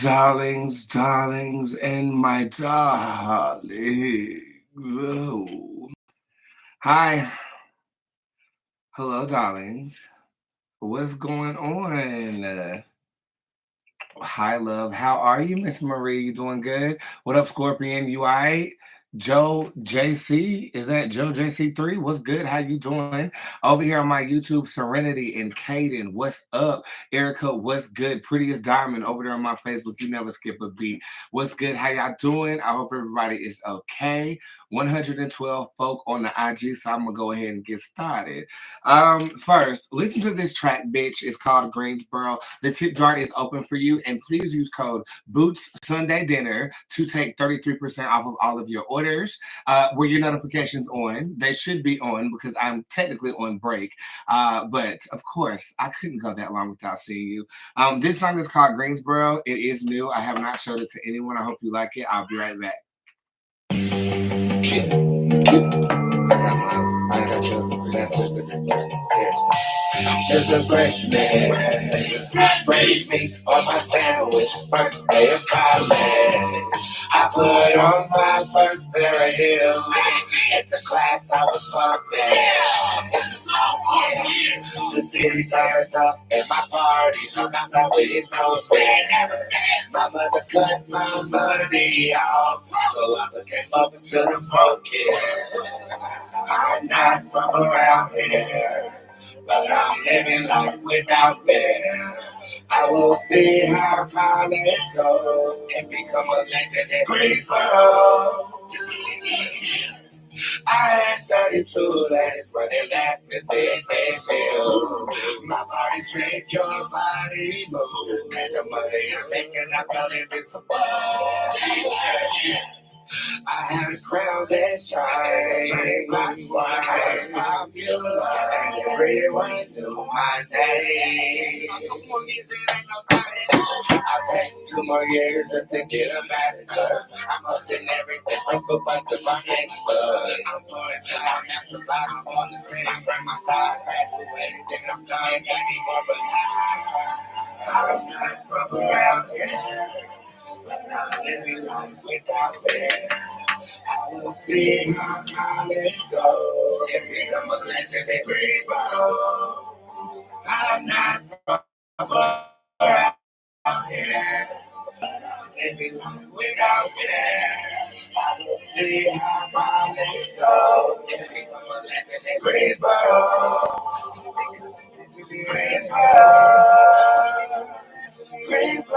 Darlings, and my darlings. Oh. Hi. Hello, darlings. What's going on? Hi, love. How are you, Miss Marie? You doing good? What up, Scorpion? You all right? Joe JC, is that Joe JC3? What's good? How you doing? Over here on my YouTube, Serenity and Caden, what's up? Erica, what's good? Prettiest Diamond over there on my Facebook. You never skip a beat. What's good? How y'all doing? I hope everybody is okay. 112 folk on the IG, so I'm gonna go ahead and get started. First, listen to this track, bitch. It's called Greensboro. The tip jar is open for you, and please use code Boots Sunday Dinner to take 33% off of all of your orders. Were your notifications on? They should be on because I'm technically on break. But of course, I couldn't go that long without seeing you. This song is called Greensboro. It is new. I have not showed it to anyone. I hope you like it. I'll be right back. I got you. Just a freshman, fresh meat on my sandwich, first day of college. I put on my first pair of heels. It's a class I was pumping. The city turns up and my parties from outside with no band. My mother cut my money off, so I became up to the broken. I'm not from around here, but I'm living life without fear. I will see how college goes and become a legend in Greensboro. I had 32 ladies running laps and sensational. My body straight, your body move. And the money I'm making, I felt invincible. I had a crown that shines, blocks wide, was popular, and everyone knew my name. I'll take 2 more years just to get a master's. I'm hosting everything from football to my next bug. I'm going to after box on the screen. I bring my side back to anything I'm done. Got me more but I'm not from around here. But I'm living life without fear. I will see how college goes and become a legend in Greensboro. I'm not from around here. Living life without fear. I will see how college goes and become a legend in Greensboro. Greensboro.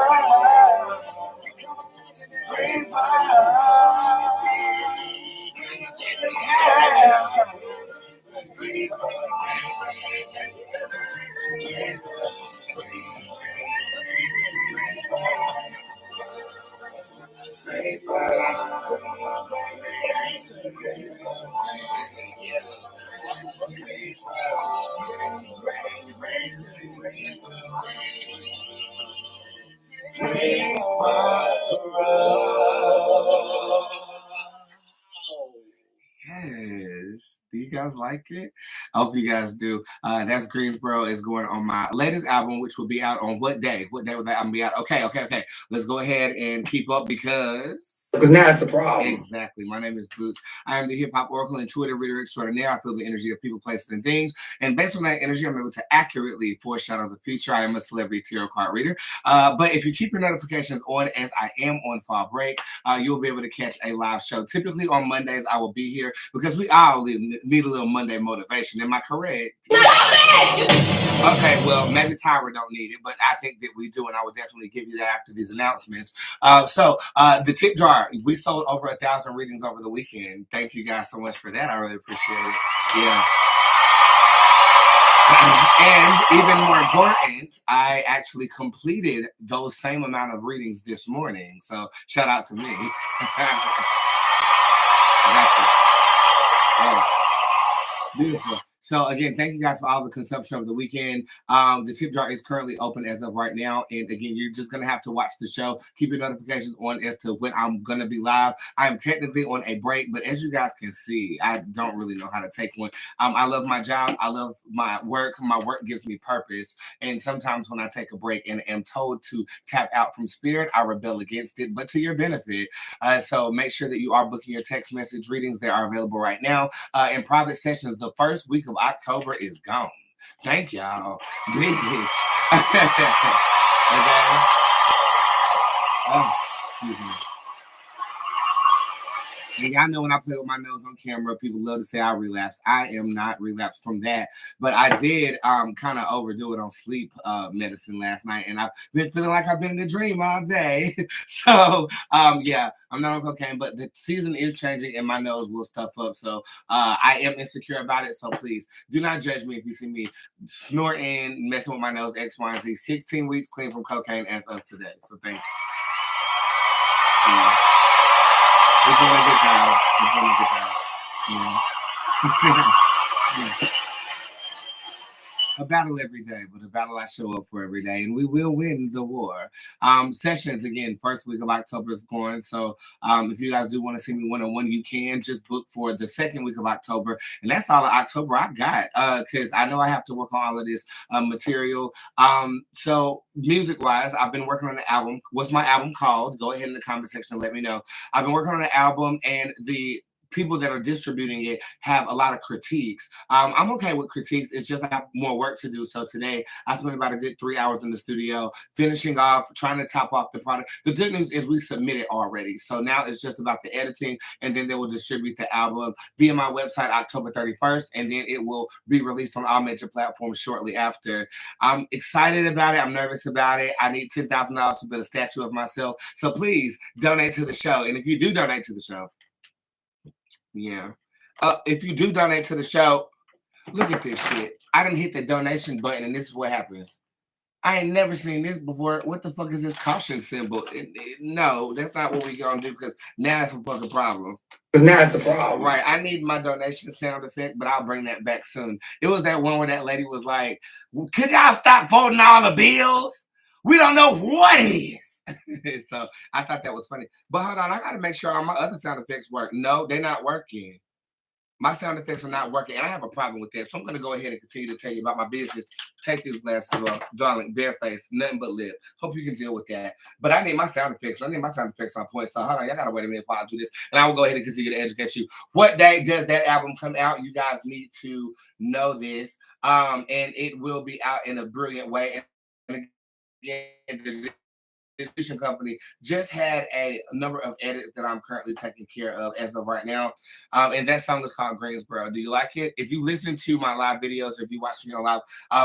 Yes. Do you guys like it? I hope you guys do. That's Greensboro is going on my latest album, which will be out on what day? What day will that album be out? Okay. Let's go ahead and keep up because now it's the problem. Exactly. My name is Boots. I am the hip hop oracle and Twitter reader extraordinaire. I feel the energy of people, places, and things. And based on that energy, I'm able to accurately foreshadow the future. I am a celebrity tarot card reader. But if you keep your notifications on, as I am on fall break, you'll be able to catch a live show. Typically on Mondays, I will be here because we all need a little Monday motivation. Am I correct? Stop it! Okay, well, maybe Tyra don't need it, but I think that we do, and I will definitely give you that after these announcements. So the tip jar, we sold over 1,000 readings over the weekend. Thank you guys so much for that. I really appreciate it. Yeah. And even more important, I actually completed those same amount of readings this morning. So shout out to me. I got you. Oh, beautiful. So again, thank you guys for all the consumption over the weekend. The tip jar is currently open as of right now. And again, you're just going to have to watch the show. Keep your notifications on as to when I'm going to be live. I am technically on a break, but as you guys can see, I don't really know how to take one. I love my job. I love my work. My work gives me purpose. And sometimes when I take a break and am told to tap out from spirit, I rebel against it, but to your benefit. So make sure that you are booking your text message readings. They are available right now. In private sessions, the first week of October is gone. Thank y'all. Bitch. Okay. Oh, excuse me. And y'all know when I play with my nose on camera, people love to say I relapsed. I am not relapsed from that, but I did kind of overdo it on sleep medicine last night, and I've been feeling like I've been in a dream all day. So yeah, I'm not on cocaine, but the season is changing, and my nose will stuff up. So I am insecure about it. So please do not judge me if you see me snorting, messing with my nose, X, Y, and Z. 16 weeks clean from cocaine as of today. So thank you. Yeah. We're doing a good job. We're doing a good job. Yeah. A battle every day, but a battle I show up for every day, and we will win the war. Sessions again, first week of October is going. So if you guys do want to see me one-on-one, you can just book for the second week of October, and that's all of October I got. Because I know I have to work on all of this material. So music-wise, I've been working on the album. What's my album called? Go ahead in the comment section and let me know. I've been working on the album, and the people that are distributing it have a lot of critiques. I'm okay with critiques. It's just I have more work to do. So today I spent about a good 3 hours in the studio, finishing off, trying to top off the product. The good news is we submitted already. So now it's just about the editing, and then they will distribute the album via my website October 31st, and then it will be released on all major platforms shortly after. I'm excited about it. I'm nervous about it. I need $10,000 to build a statue of myself. So please donate to the show. And if you do donate to the show, yeah. If you do donate to the show, look at this shit. I didn't hit the donation button, and this is what happens. I ain't never seen this before. What the fuck is this caution symbol? No, that's not what we gonna do, because now it's a fucking problem. Now it's the problem. Right. I need my donation sound effect, but I'll bring that back soon. It was that one where that lady was like, could y'all stop voting all the bills? We don't know what it is. So I thought that was funny. But hold on, I gotta make sure all my other sound effects work. No, they're not working. My sound effects are not working, and I have a problem with that. So I'm gonna go ahead and continue to tell you about my business. Take these glasses off, darling, bare face, nothing but lip. Hope you can deal with that. But I need my sound effects. I need my sound effects on point. So hold on, y'all gotta wait a minute while I do this, and I will go ahead and continue to educate you. What day does that album come out? You guys need to know this, and it will be out in a brilliant way. And again, distribution company just had a number of edits that I'm currently taking care of as of right now. And that song is called Greensboro. Do you like it? If you listen to my live videos, or if you watch me on live,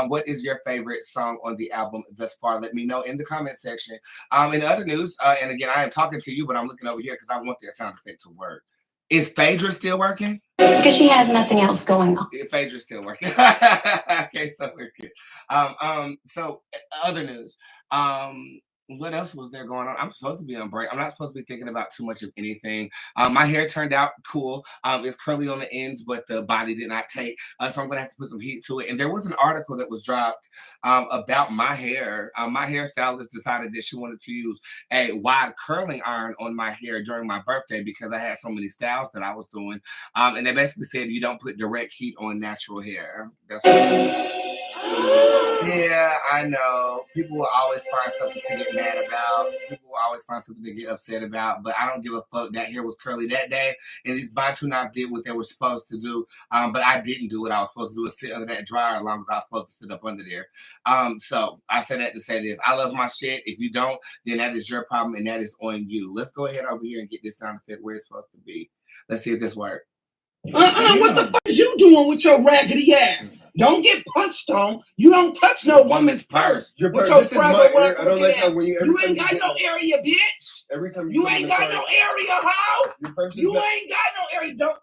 what is your favorite song on the album thus far? Let me know in the comment section. In other news, and again, I am talking to you, but I'm looking over here because I want that sound effect to work. Is Phaedra still working? Because she has nothing else going on. Phaedra's still working. Okay, so we're good. So other news. What else was there going on? I'm supposed to be on break. I'm not supposed to be thinking about too much of anything. My hair turned out cool. It's curly on the ends, but the body did not take. So I'm gonna have to put some heat to it. And there was an article that was dropped about my hair. My hairstylist decided that she wanted to use a wide curling iron on my hair during my birthday because I had so many styles that I was doing. And they basically said you don't put direct heat on natural hair. That's what yeah, I know. People will always find something to get mad about. People will always find something to get upset about. But I don't give a fuck. That hair was curly that day, and these Bantunas did what they were supposed to do. But I didn't do what I was supposed to do, and sit under that dryer as long as I was supposed to sit up under there. So I said that to say this. I love my shit. If you don't, then that is your problem, and that is on you. Let's go ahead over here and get this sound effect where it's supposed to be. Let's see if this works. What the fuck is you doing with your raggedy ass? Don't get punched on. You don't touch no woman's purse. With your fragile work looking ass. You ain't got no area, bitch. Every time you ain't got no area, hoe. You ain't got no area. Don't.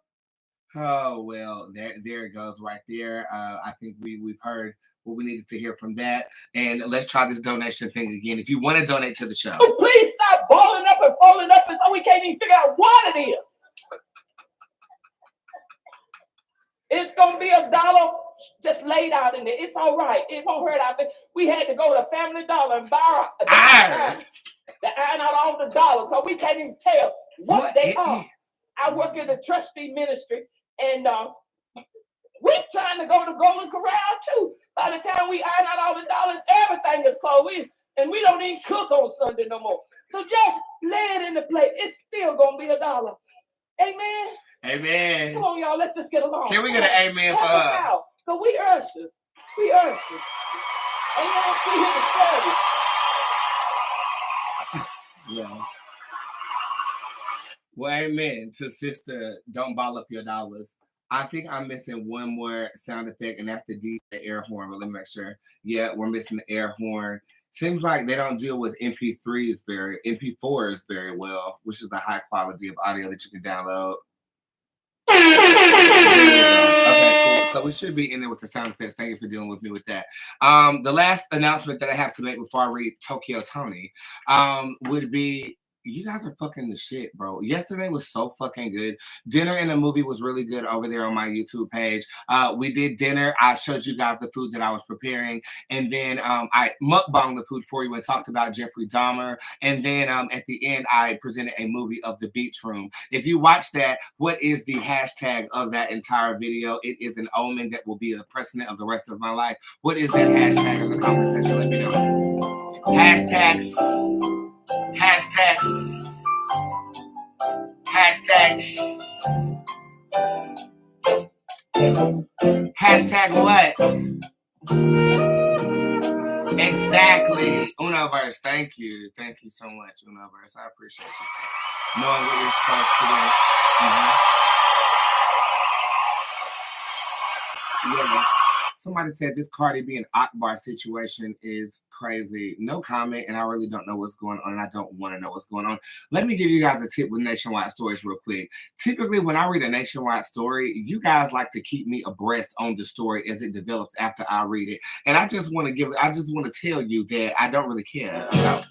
Oh well, there it goes right there. I think we've heard what we needed to hear from that, and let's try this donation thing again. If you want to donate to the show, please stop balling up and falling up, and so we can't even figure out what it is. It's gonna be $1 just laid out in there. It's all right. It won't hurt our face. We had to go to Family Dollar and buy iron to iron out all the dollars, so we can't even tell what they are. I work in the trustee ministry, and we're trying to go to Golden Corral too. By the time we iron out all the dollars, everything is closed. And we don't even cook on Sunday no more. So just lay it in the plate. It's still going to be $1. Amen? Amen. Come on, y'all. Let's just get along. Can we get an amen for her? So we ushers. We ushers. Amen. We here to study. Yeah. Well, amen to sister, don't ball up your dollars. I think I'm missing one more sound effect, and that's the DJ air horn. But let me make sure. Yeah, we're missing the air horn. Seems like they don't deal with MP4s very well, which is the high quality of audio that you can download. Okay, cool. So we should be in there with the sound effects. Thank you for dealing with me with that. The last announcement that I have to make before I read Tokyo Tony would be, you guys are fucking the shit, bro. Yesterday was so fucking good. Dinner and a movie was really good over there on my YouTube page. We did dinner. I showed you guys the food that I was preparing. And then I mukbanged the food for you and talked about Jeffrey Dahmer. And then at the end, I presented a movie of The Beach Room. If you watch that, what is the hashtag of that entire video? It is an omen that will be the precedent of the rest of my life. What is that hashtag in the comment section? Let me know. Hashtags. Hashtag what? Exactly. Universe. Thank you. Thank you so much, Universe. I appreciate you. Knowing what you're supposed to do. Yes. Somebody said this Cardi B and Akbar situation is crazy. No comment, and I really don't know what's going on, and I don't want to know what's going on. Let me give you guys a tip with Nationwide Stories real quick. Typically, when I read a Nationwide story, you guys like to keep me abreast on the story as it develops after I read it. And I just want to tell you that I don't really care about.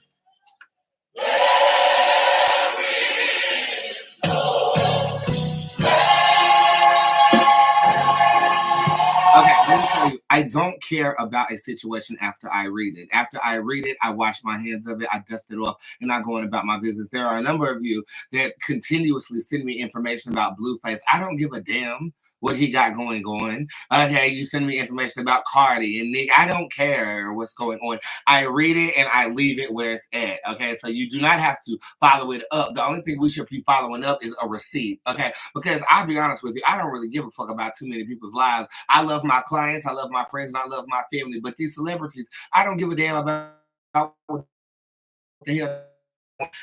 Okay, let me tell you, I don't care about a situation after I read it. After I read it, I wash my hands of it, I dust it off, and I go on about my business. There are a number of you that continuously send me information about Blueface. I don't give a damn what he got going on. Okay, you send me information about Cardi and Nick. I don't care what's going on. I read it and I leave it where it's at. Okay, so you do not have to follow it up. The only thing we should be following up is a receipt. Okay, because I'll be honest with you, I don't really give a fuck about too many people's lives. I love my clients, I love my friends, and I love my family. But these celebrities, I don't give a damn about what the hell.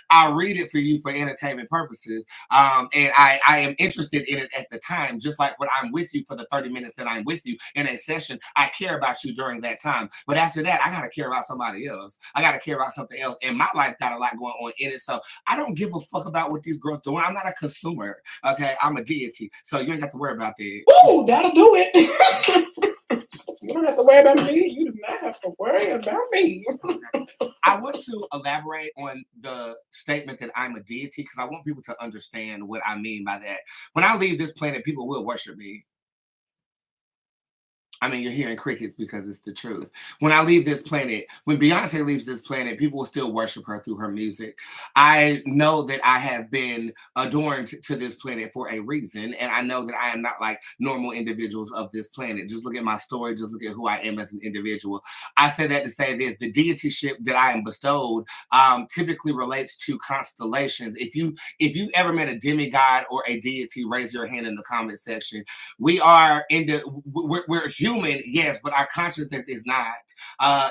I'll read it for you for entertainment purposes. And I am interested in it at the time, just like when I'm with you for the 30 minutes that I'm with you in a session, I care about you during that time. But after that, I got to care about somebody else. I got to care about something else. And my life got a lot going on in it. So I don't give a fuck about what these girls doing. I'm not a consumer. Okay, I'm a deity. So you ain't got to worry about that. Ooh, that'll do it. You don't have to worry about me. You do not have to worry about me. I want to elaborate on the statement that I'm a deity because I want people to understand what I mean by that. When I leave this planet, people will worship me. I mean, you're hearing crickets because it's the truth. When I leave this planet, when Beyonce leaves this planet, people will still worship her through her music. I know that I have been adorned to this planet for a reason, and I know that I am not like normal individuals of this planet. Just look at my story, just look at who I am as an individual. I say that to say this, the deityship that I am bestowed typically relates to constellations. If you ever met a demigod or a deity, raise your hand in the comment section. We're human, yes, but our consciousness is not.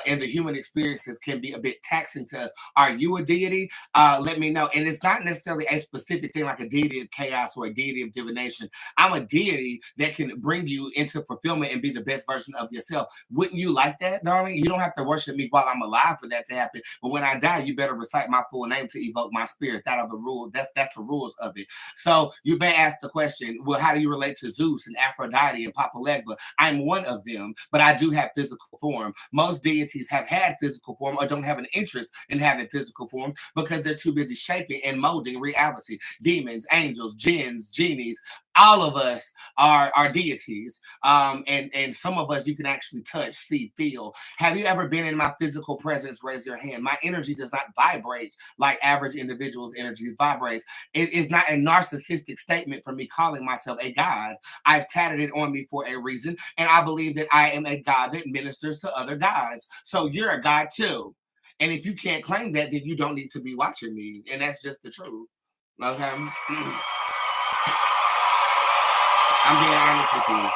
And the human experiences can be a bit taxing to us. Are you a deity? Let me know. And it's not necessarily a specific thing like a deity of chaos or a deity of divination. I'm a deity that can bring you into fulfillment and be the best version of yourself. Wouldn't you like that, darling? You don't have to worship me while I'm alive for that to happen. But when I die, you better recite my full name to evoke my spirit. That are the rules. That's the rules of it. So you may ask the question, well, how do you relate to Zeus and Aphrodite and Papa Legba? I'm one of them, but I do have physical form. Most deities have had physical form or don't have an interest in having physical form because they're too busy shaping and molding reality. Demons, angels, jinns, genies, all of us are deities. And some of us you can actually touch, see, feel. Have you ever been in my physical presence? Raise your hand. My energy does not vibrate like average individuals' energies vibrates. It is not a narcissistic statement for me calling myself a god. I've tatted it on me for a reason, and I believe that I am a god that ministers to other gods. So you're a god too. And if you can't claim that, then you don't need to be watching me. And that's just the truth. Okay? I'm being honest with you.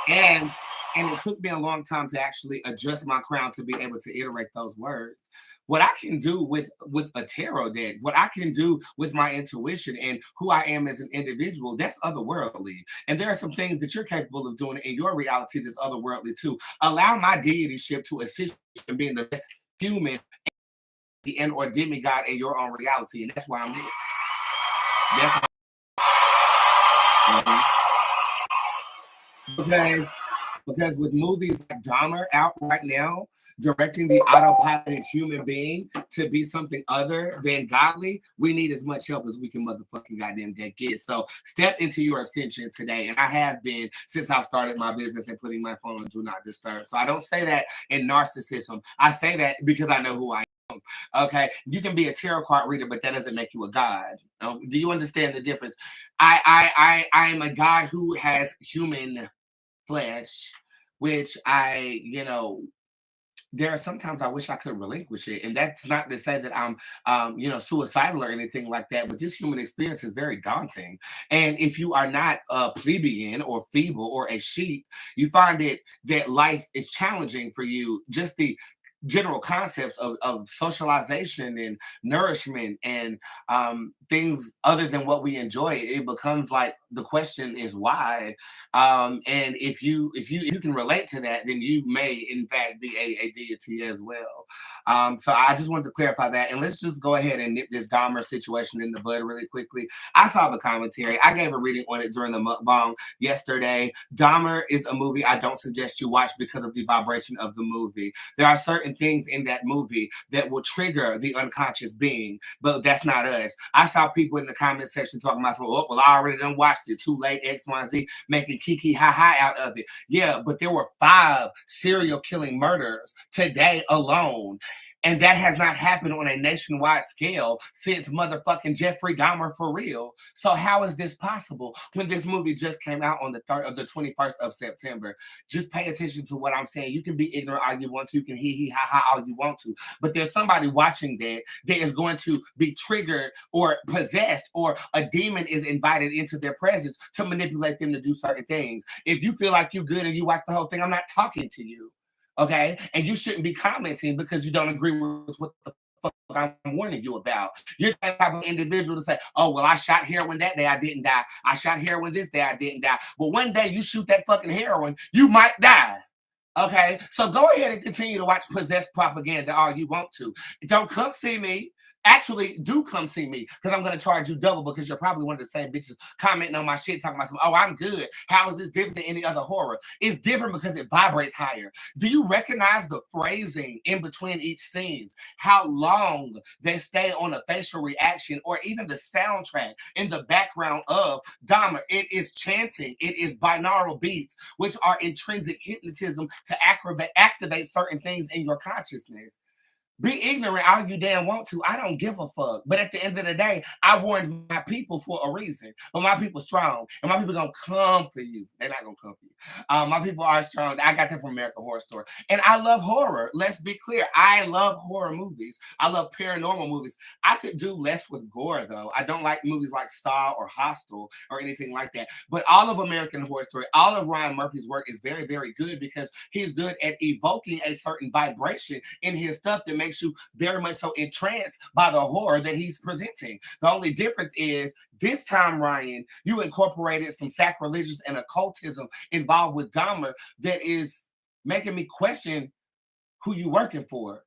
And it took me a long time to actually adjust my crown to be able to iterate those words. What I can do with a tarot deck, what I can do with my intuition and who I am as an individual, that's otherworldly. And there are some things that you're capable of doing in your reality that's otherworldly too. Allow my deityship to assist you in being the best human and or demigod in your own reality. And that's why I'm here. That's because with movies like Dahmer out right now, directing the autopiloted human being to be something other than godly, we need as much help as we can motherfucking goddamn get. So step into your ascension today. And I have been since I started my business and putting my phone on Do Not Disturb. So I don't say that in narcissism. I say that because I know who I am. Okay, you can be a tarot card reader, but that doesn't make you a god. Do you understand the difference? I am a god who has human flesh, which there are sometimes I wish I could relinquish it. And that's not to say that I'm, suicidal or anything like that, but this human experience is very daunting. And if you are not a plebeian or feeble or a sheep, you find it that life is challenging for you. Just the general concepts of socialization and nourishment and things other than what we enjoy, it becomes like the question is why. And if you can relate to that, then you may in fact be a deity as well. So I just wanted to clarify that, and let's just go ahead and nip this Dahmer situation in the bud really quickly. I saw the commentary. I gave a reading on it during the mukbang yesterday. Dahmer is a movie I don't suggest you watch because of the vibration of the movie. There are certain things in that movie that will trigger the unconscious being, but that's not us. I saw people in the comment section talking about, oh, well, I already done watched it, too late, X, Y, Z, making kiki ha out of it. Yeah, but there were 5 serial killing murders today alone. And that has not happened on a nationwide scale since motherfucking Jeffrey Dahmer for real. So how is this possible when this movie just came out on the 21st of September? Just pay attention to what I'm saying. You can be ignorant all you want to. You can hee ha all you want to. But there's somebody watching that is going to be triggered or possessed, or a demon is invited into their presence to manipulate them to do certain things. If you feel like you're good and you watch the whole thing, I'm not talking to you. Okay, and you shouldn't be commenting because you don't agree with what the fuck I'm warning you about. You're the type of individual to say, oh, well, I shot heroin that day, I didn't die. I shot heroin this day, I didn't die. Well, one day you shoot that fucking heroin, you might die. Okay, so go ahead and continue to watch possessed propaganda all you want to. Don't come see me. Actually, do come see me because I'm going to charge you double because you're probably one of the same bitches commenting on my shit, talking about some, oh, I'm good. How is this different than any other horror? It's different because it vibrates higher. Do you recognize the phrasing in between each scene? How long they stay on a facial reaction, or even the soundtrack in the background of Dahmer? It is chanting. It is binaural beats, which are intrinsic hypnotism to activate certain things in your consciousness. Be ignorant all you damn want to. I don't give a fuck. But at the end of the day, I warned my people for a reason. But my people strong. And my people gonna come for you. They're not gonna come for you. My people are strong. I got that from American Horror Story. And I love horror. Let's be clear. I love horror movies. I love paranormal movies. I could do less with gore, though. I don't like movies like Saw or Hostel or anything like that. But all of American Horror Story, all of Ryan Murphy's work is very, very good because he's good at evoking a certain vibration in his stuff that makes you very much so entranced by the horror that he's presenting. The only difference is this time, Ryan, you incorporated some sacrilegious and occultism involved with Dahmer that is making me question who you working for.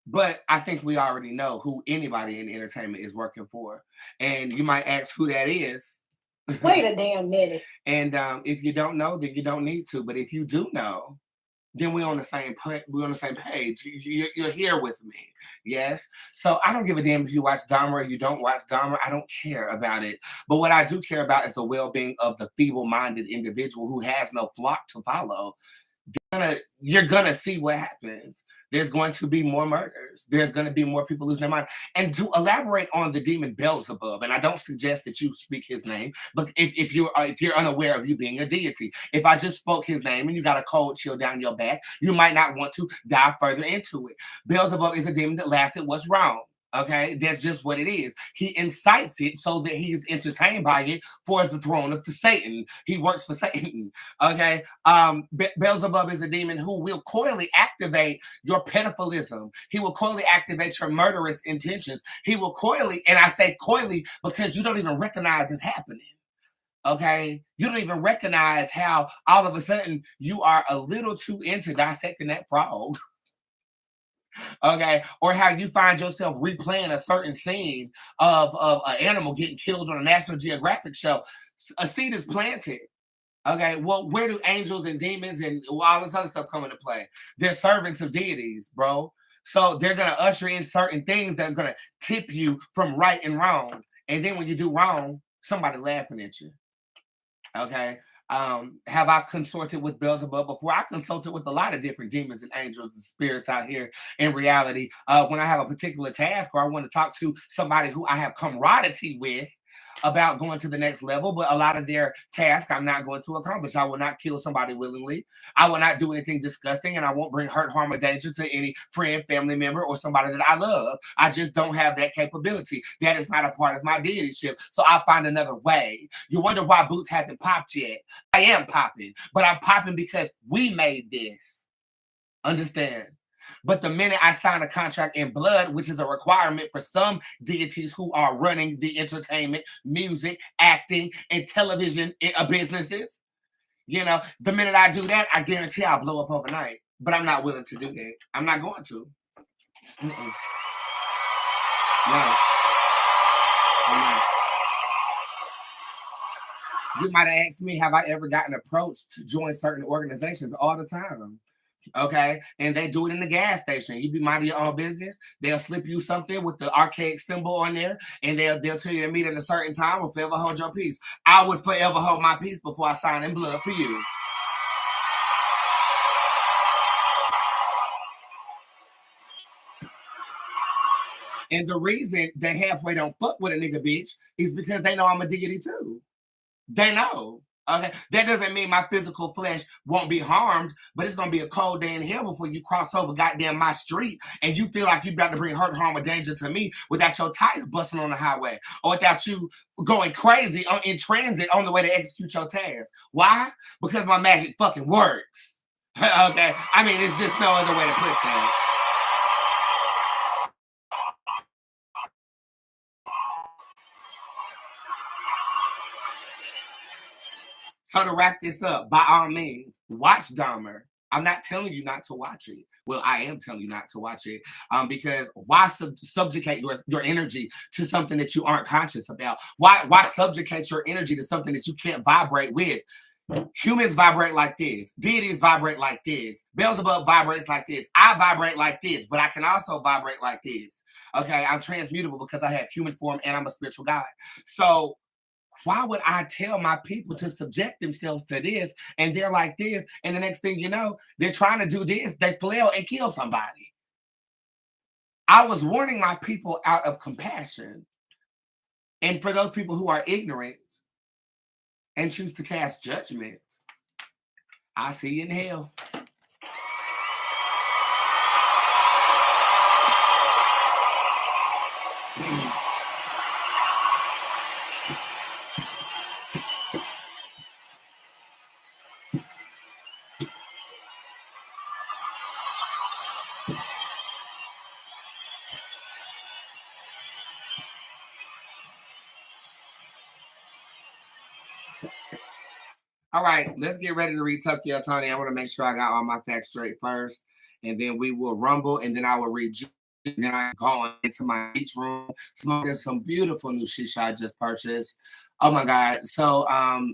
But I think we already know who anybody in entertainment is working for. And you might ask who that is. Wait a damn minute. And if you don't know, then you don't need to. But if you do know, then we're on the same page. You're here with me. Yes. So I don't give a damn if you watch Dahmer or you don't watch Dahmer. I don't care about it. But what I do care about is the well-being of the feeble-minded individual who has no flock to follow. You're gonna see what happens. There's going to be more murders. There's going to be more people losing their mind. And to elaborate on the demon Beelzebub, and I don't suggest that you speak his name, but if you're unaware of you being a deity, if I just spoke his name and you got a cold chill down your back, you might not want to dive further into it. Beelzebub is a demon that laughs at what's wrong. Okay, that's just what it is. He incites it so that he is entertained by it for the throne of Satan. He works for Satan. Okay, Beelzebub is a demon who will coyly activate your pedophilism. He will coyly activate your murderous intentions. He will coyly, and I say coyly because you don't even recognize it's happening. Okay, you don't even recognize how all of a sudden you are a little too into dissecting that frog. Okay, or how you find yourself replaying a certain scene of an animal getting killed on a National Geographic show. A seed is planted. Okay, well, where do angels and demons and all this other stuff come into play? They're servants of deities, bro. So they're gonna usher in certain things that are gonna tip you from right and wrong. And then when you do wrong, somebody laughing at you. Okay. Have I consorted with Beelzebub before? I consulted with a lot of different demons and angels and spirits out here in reality. When I have a particular task or I want to talk to somebody who I have camaraderie with about going to the next level, but a lot of their tasks I'm not going to accomplish. I will not kill somebody willingly. I will not do anything disgusting, and I won't bring hurt, harm, or danger to any friend, family member, or somebody that I love. I just don't have that capability. That is not a part of my deityship, so I'll find another way. You wonder why Boots hasn't popped yet. I am popping, but I'm popping because we made this. Understand? But the minute I sign a contract in blood, which is a requirement for some deities who are running the entertainment, music, acting, and television businesses, you know, the minute I do that, I guarantee I'll blow up overnight. But I'm not willing to do that. I'm not going to. No, I'm not. You might have asked me, have I ever gotten approached to join certain organizations? All the time. Okay, and they do it in the gas station. You be minding your own business. They'll slip you something with the archaic symbol on there, and they'll tell you to meet at a certain time or forever hold your peace. I would forever hold my peace before I sign in blood for you. And the reason they halfway don't fuck with a nigga bitch is because they know I'm a deity too. They know. Okay, that doesn't mean my physical flesh won't be harmed, but it's gonna be a cold day in hell before you cross over goddamn my street and you feel like you're about to bring hurt, harm, or danger to me without your tires busting on the highway or without you going crazy in transit on the way to execute your task. Why? Because my magic fucking works. Okay, I mean, it's just no other way to put that. So to wrap this up, by all means, watch Dahmer. I'm not telling you not to watch it. Well, I am telling you not to watch it because why subjugate your energy to something that you aren't conscious about? Why subjugate your energy to something that you can't vibrate with? Humans vibrate like this. Deities vibrate like this. Beelzebub vibrates like this. I vibrate like this, but I can also vibrate like this. Okay, I'm transmutable because I have human form and I'm a spiritual God. So why would I tell my people to subject themselves to this and they're like this, and the next thing you know, they're trying to do this, they flail and kill somebody? I was warning my people out of compassion. And for those people who are ignorant and choose to cast judgment, I see you in hell. All right, let's get ready to read Tokyo Tony. I want to make sure I got all my facts straight first, and then we will rumble, and then I will read. And then I'm going into my beach room, smoking some beautiful new shisha I just purchased. Oh my God. So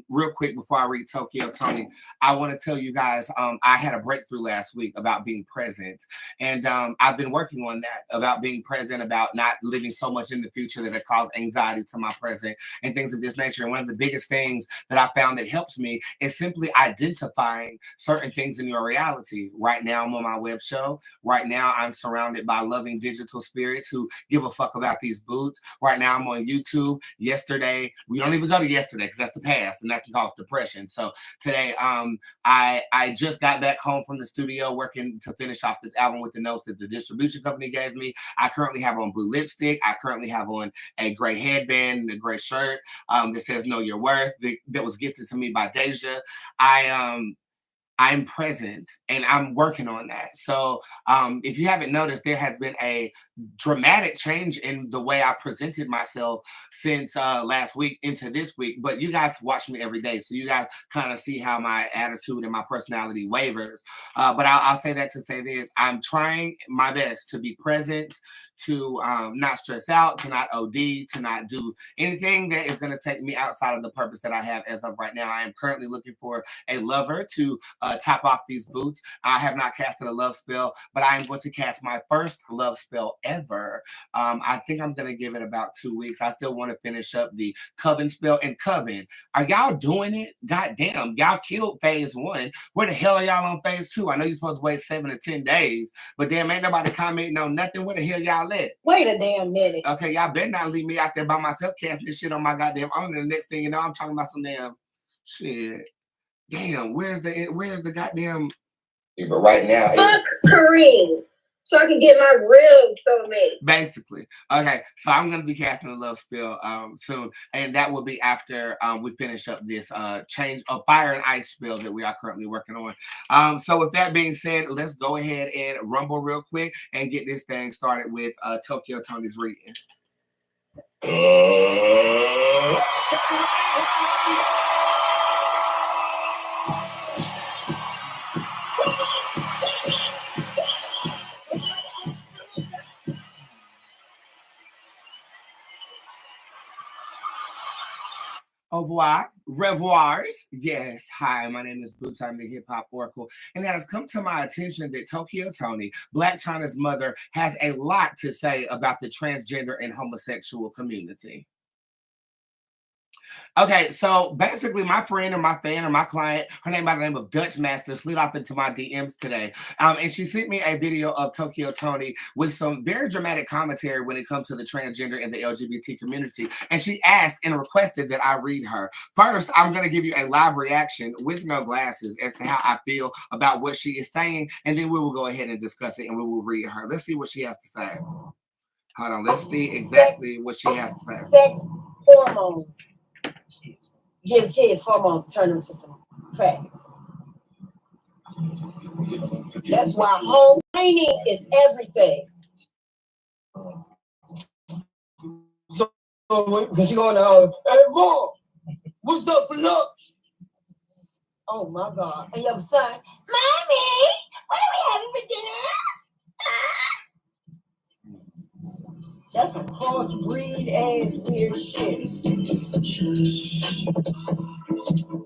real quick before I read Tokyo Tony, I want to tell you guys I had a breakthrough last week about being present. And I've been working on that, about being present, about not living so much in the future that it causes anxiety to my present and things of this nature. And one of the biggest things that I found that helps me is simply identifying certain things in your reality. Right now I'm on my web show. Right now I'm surrounded by loving digital spirits who give a fuck about these boots. Right now I'm on YouTube. Yesterday, we don't even go to yesterday because that's the past and that can cause depression. So today, I just got back home from the studio working to finish off this album with the notes that the distribution company gave me. I currently have on blue lipstick. I currently have on a gray headband and a gray shirt that says "Know Your Worth" that was gifted to me by Deja. I'm present and I'm working on that. So if you haven't noticed, there has been a dramatic change in the way I presented myself since last week into this week. But you guys watch me every day, so you guys kind of see how my attitude and my personality wavers. But I'll say that to say this: I'm trying my best to be present, to not stress out, to not OD, to not do anything that is going to take me outside of the purpose that I have as of right now. I am currently looking for a lover to top off these boots. I have not casted a love spell, but I am going to cast my first love spell ever. I think I'm going to give it about 2 weeks. I still want to finish up the Coven spell. And Coven, are y'all doing it? God damn, y'all killed phase 1. Where the hell are y'all on phase 2? I know you're supposed to wait 7 to 10 days, but damn, ain't nobody commenting on nothing. Where the hell y'all at? Wait a damn minute. Okay, y'all better not leave me out there by myself casting this shit on my goddamn own. And the next thing you know, I'm talking about some damn shit. Damn, where's the goddamn? Yeah, but right now, fuck Kareem, so I can get my real soulmate. Basically, okay. So I'm gonna be casting a love spell soon, and that will be after we finish up this change of fire and ice spell that we are currently working on. So with that being said, let's go ahead and rumble real quick and get this thing started with Tokyo Tony's reading. Au revoir, revoirs. Yes, hi, my name is Bootz. I'm the hip hop oracle, and it has come to my attention that Tokyo Tony, Blac Chyna's mother, has a lot to say about the transgender and homosexual community. Okay, so basically my friend or my fan or my client, her name by the name of Dutch Master, slid off into my DMs today. And she sent me a video of Tokyo Tony with some very dramatic commentary when it comes to the transgender and the LGBT community. And she asked and requested that I read her. First, I'm going to give you a live reaction with no glasses as to how I feel about what she is saying. And then we will go ahead and discuss it and we will read her. Let's see what she has to say. Hold on, let's see exactly what she has to say. Sex hormones. Give kids hormones to turn them to some facts. That's why home training is everything. So because you're going to, hey, Mom, what's up for lunch? Oh, my God. And your son, Mommy, what are we having for dinner? That's some crossbreed ass weird shit.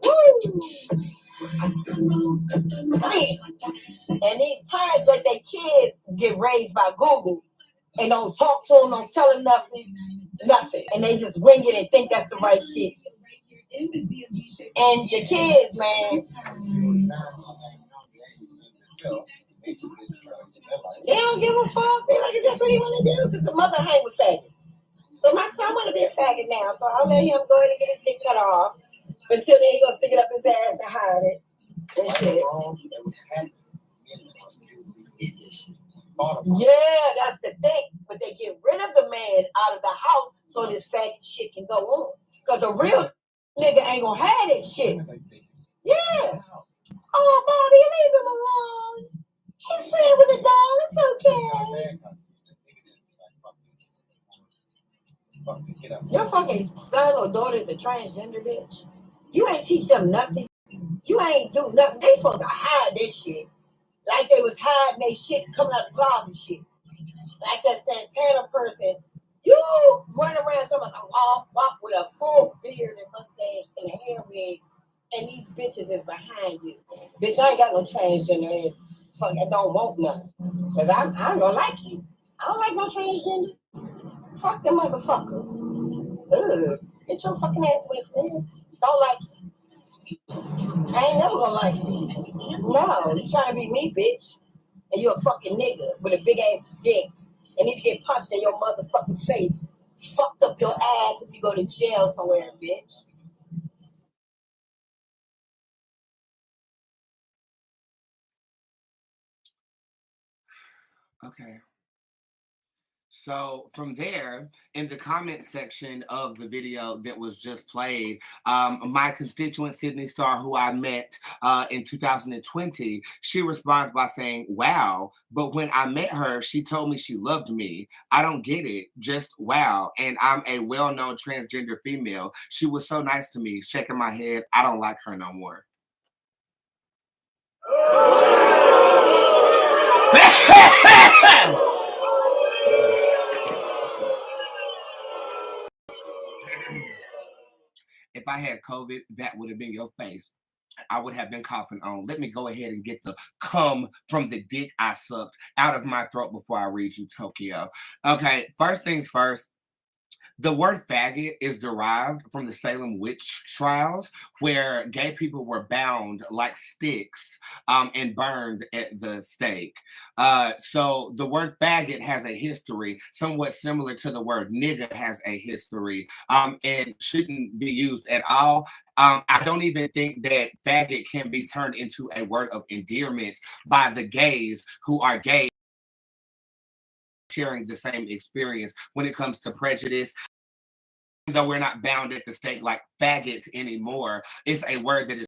Woo! And these parents let their kids get raised by Google and don't talk to them, don't tell them nothing. And they just wing it and think that's the right shit. And your kids, man, they don't give a fuck. They like, that's what he want to do because the mother hang with faggots. So my son want to be a faggot now, so I'll let him go ahead and get his dick cut off. Until then, he gonna stick it up his ass and hide it and shit. Yeah, that's the thing. But they get rid of the man out of the house so this faggot shit can go on. Because a real nigga ain't gonna have this shit. Yeah. Oh, Bobby, leave him alone. He's playing with a doll. It's okay. Your fucking son or daughter is a transgender bitch. You ain't teach them nothing. You ain't do nothing. They supposed to hide this shit. Like they was hiding they shit coming out the closet shit. Like that Santana person You run around talking about walk with a full beard and mustache and a hair wig, and these bitches is behind you. Bitch, I ain't got no transgender ass. Fuck, I don't want none. Cause I don't like you. I don't like no transgender. Fuck them motherfuckers. Ugh. Get your fucking ass away from me. Don't like you. I ain't never gonna like you. No, you trying to be me, bitch. And you're a fucking nigga with a big ass dick and need to get punched in your motherfucking face. Fucked up your ass if you go to jail somewhere, bitch. Okay. So from there, in the comment section of the video that was just played, my constituent Sydney Starr, who I met in 2020, she responds by saying, "Wow, but when I met her, she told me she loved me. I don't get it. Just wow. And I'm a well-known transgender female. She was so nice to me." Shaking my head. I don't like her no more. If I had COVID, that would have been your face. I would have been coughing on. Let me go ahead and get the cum from the dick I sucked out of my throat before I read you, Tokyo. Okay, first things first. The word faggot is derived from the Salem witch trials, where gay people were bound like sticks and burned at the stake. So the word faggot has a history somewhat similar to the word nigga has a history, and shouldn't be used at all. I don't even think that faggot can be turned into a word of endearment by the gays who are gay, sharing the same experience when it comes to prejudice. Though we're not bound at the stake like faggots anymore, it's a word that is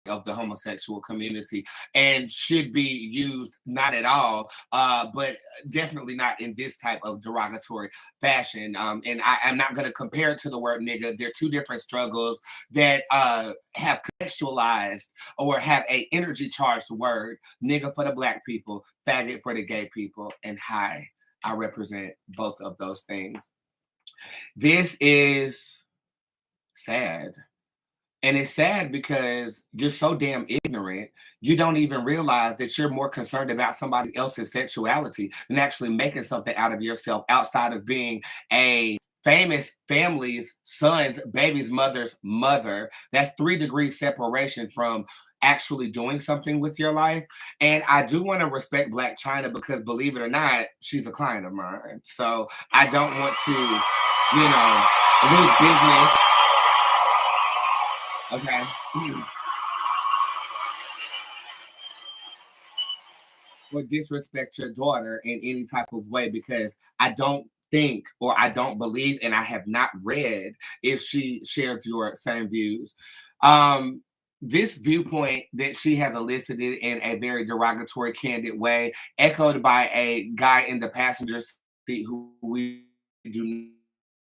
of the homosexual community and should be used not at all, but definitely not in this type of derogatory fashion. And I'm not going to compare it to the word nigga. They're two different struggles that have contextualized or have a energy charged word. Nigga for the black people, faggot for the gay people, and hi, I represent both of those things. This is sad. And it's sad because you're so damn ignorant, you don't even realize that you're more concerned about somebody else's sexuality than actually making something out of yourself outside of being a famous family's son's baby's mother's mother. That's 3 degrees separation from actually doing something with your life. And I do want to respect Black China because, believe it or not, she's a client of mine. So I don't want to, lose business. Okay. Or disrespect your daughter in any type of way, because I don't think, or I don't believe, and I have not read if she shares your same views. This viewpoint that she has elicited in a very derogatory, candid way, echoed by a guy in the passenger seat who we do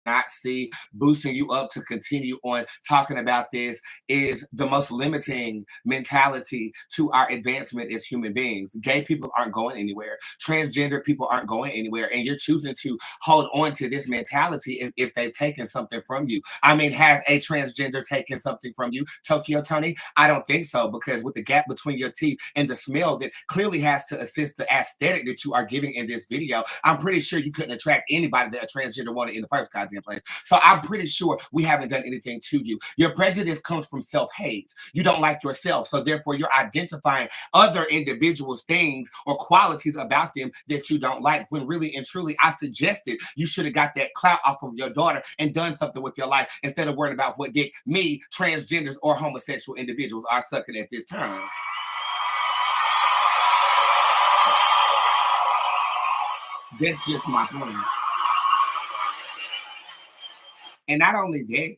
not see, boosting you up to continue on talking about this, is the most limiting mentality to our advancement as human beings. Gay people aren't going anywhere. Transgender people aren't going anywhere. And you're choosing to hold on to this mentality as if they've taken something from you. I mean, has a transgender taken something from you, Tokyo Tony? I don't think so, because with the gap between your teeth and the smell that clearly has to assist the aesthetic that you are giving in this video, I'm pretty sure you couldn't attract anybody that a transgender wanted in the first goddamn place. So I'm pretty sure we haven't done anything to you. Your prejudice comes from self-hate. You don't like yourself, so therefore you're identifying other individuals' things or qualities about them that you don't like, when really and truly I suggested you should have got that clout off of your daughter and done something with your life instead of worrying about what dick me, transgenders, or homosexual individuals are sucking at this time. That's just my point. And not only that,